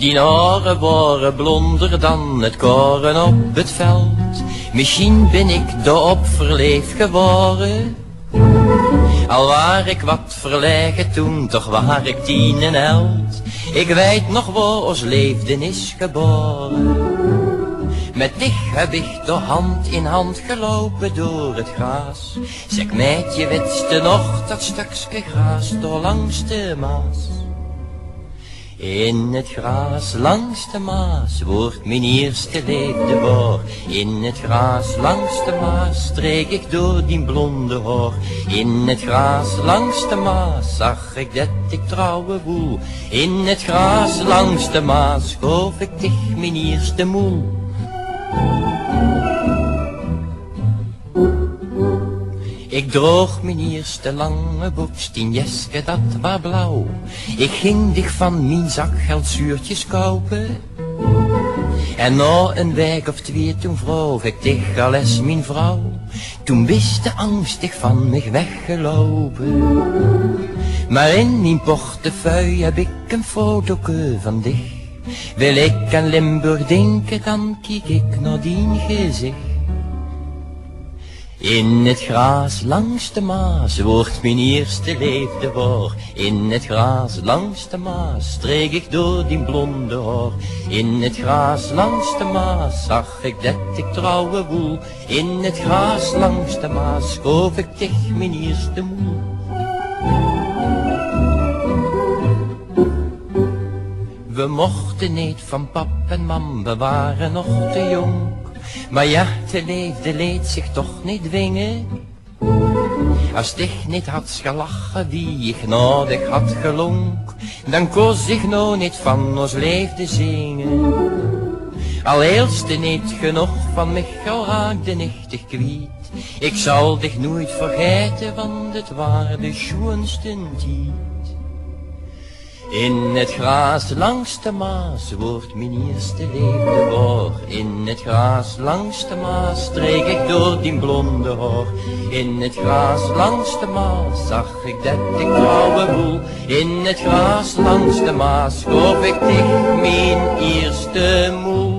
Die haren waren blonder dan het koren op het veld. Misschien ben ik daarop verleefd geworden. Al waar ik wat verlegen toen, toch waar ik 10 en held. Ik weet nog waar ons leefden is geboren. Met dich heb ik door hand in hand gelopen door het gras. Zeg meidje, wetste nog dat stukje gras door langs de Maas. In het gras langs de Maas wordt mijn eerste liefde waar. In het gras langs de Maas streek ik door die blonde haar. In het gras langs de Maas zag ik dat ik trouwen woel. In het gras langs de Maas schoof ik dich mijn eerste moel. Ik droog mijn eerste lange boekstienjeske, dat was blauw. Ik ging dich van mijn zakgeld zuurtjes kopen. En na een week of 2 toen vroeg ik dich al eens mijn vrouw. Toen wist de angstig van mij weggelopen. Maar in mijn portefeuille heb ik een fotoke van dich. Wil ik aan Limburg denken, dan kijk ik naar die gezicht. In het gras langs de Maas wordt mijn eerste liefde waar. In het gras langs de Maas streek ik door die blonde haar. In het gras langs de Maas zag ik dat ik trouwen woel. In het gras langs de Maas schoof ik dich mijn eerste moel. We mochten niet van pap en mam, we waren nog te jong. Maar ja, te leefde leed zich toch niet dwingen. Als dich niet had gelachen wie ik nodig had gelonk, dan koos ik nou niet van ons leefde zingen. Al heelste niet genoeg van mij, al raakde ik dich kwijt. Ik zal dich nooit vergeten, want het waren de schoonste tijd. In het gras langs de Maas wordt mijn eerste liefde waar. In het gras langs de Maas streek ik door die blonde haar. In het gras langs de Maas zag ik dat ik trouwen woel. In het gras langs de Maas schoof ik dich mijn eerste moel.